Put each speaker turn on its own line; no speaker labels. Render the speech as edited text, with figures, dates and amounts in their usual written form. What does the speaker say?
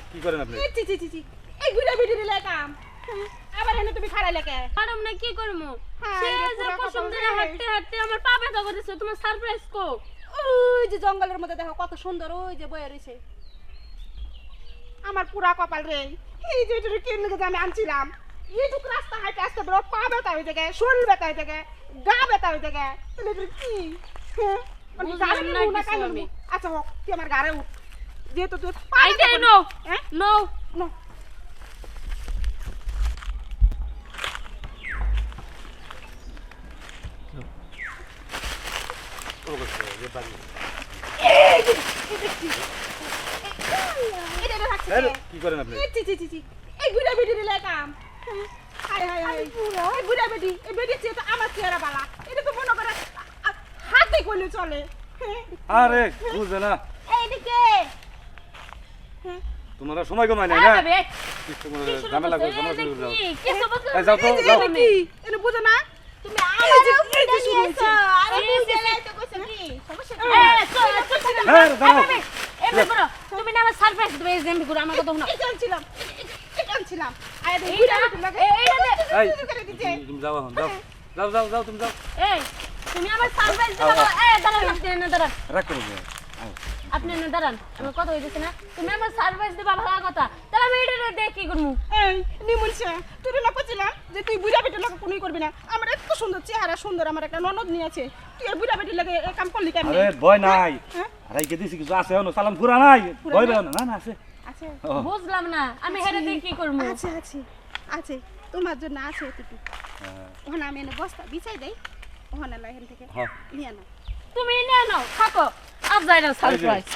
কি করেন আপনি?
এই বুড়া ভিডিও লেখাম আবার এনে তুমি খাড়াই লেখে
ম্যাডাম না কি করমু
হ্যাঁ,
সে
এটা
যে
পুরা
পছন্দ
কথা
করে
বলে।
হাঁটতে হাঁটতে আমার পা ব্যথা করেছে তোমার সারপ্রাইজ কো
ওই যে জঙ্গলের মধ্যে দেখো কত সুন্দর ওই যে বয়ে রয়েছে আমার পুরা কপাল রে এই যে এটা কি লেগে আমি আনছিলাম এইটুকু রাস্তা হাঁটতে আসতে বড় পা ব্যথা হয়ে যায় শরীর ব্যথা হয়ে যায় গা ব্যথা হয়ে যায় তাহলে এটা কি হ্যাঁ? মানে
বুঝলাম
গাড়ি
না
নিবো না
কিছু
কাইলে
আমি।
নিবো? আচ্ছা হোক তুই আমার গাড়ি উঠ যেহেতু তুই পা
আই
ব্যথা
ডে
করে-
নো
হ্যাঁ
নো
নো
কি করেন আপনি?
এই বুড়া বেটি লেখাম হায় হায় হায় এই বুড়া বেটি এই বেটি চেয়ে তো আমার চেহারা বালা এটা তো মনে করে হাতে করলে চলে
আরে বুঝবে না,
এইদিকে
তোমরা সময় কমায় নাই
আরে
না?
বেবে
কিছু করে ঝামেলা করে ঝামেলা করে যাও।
কিছু বলছো
এই যাও তো,
এই যে
যাও।
বেটি এটা বুঝো না তুমি আমারও বুঝে নিয়েছো আরে বুঝে নাই তো কইছো কি সমস্যা কি
হ্যাঁ, দাঁড়াও।
এমনি করো তুমি না আমার সারপ্রাইজ দেবে এমনি করো আমার কথা শোনো
এটা আনছিলাম এটা আনছিলাম আরে
এইটা
বুড়া বেটি লাগে
এইটা
এই,
করে দিতে
তুমি যাও এখন, যাও। যাও, যাও, যাও, তুমি যাও।
এই তুমি আমার সারপ্রাইজ দিবা দাঁড়ান আপনি না দাঁড়ান
রাগ করো না।
আপনি না দাঁড়ান আমার কথা হইতেছে না তুমি আমার সারপ্রাইজ দিবা ভালো কথা তাহলে আমি এটা দিয়ে কি করবো
এই নিমুলছে তুই না কইছিলাম যে তুই বুড়া বেটির লাগে কোনই করবি না আমার এত সুন্দর চেহারা সুন্দর আমার একটা ননদ নিয়ে আছে তুই এই বুড়া বেটির লাগে এই কাম করলি কেন
আরে ভয় নাই।
হ্যাঁ?
আরে কে দিছি কিছু আছে এখনো, সালাম পুরা নাই।
পুরা
ভয়
নাই?
পেও না, না, না, আছে।
আছে
ও,
বুঝলাম না আমি হেরে দিয়ে কি করবো
আছে আছে আছে তোমার জন্য আছে এতটুকু
হ্যাঁ,
ওখানে আমি এনে বস্তা বিছাই দেই ওখানে এখান থেকে
হ্যাঁ।
নিয়ে নাও
তুমি নিয়ে নাও থাকো আজ যাই না
এই যে,
সারপ্রাইজ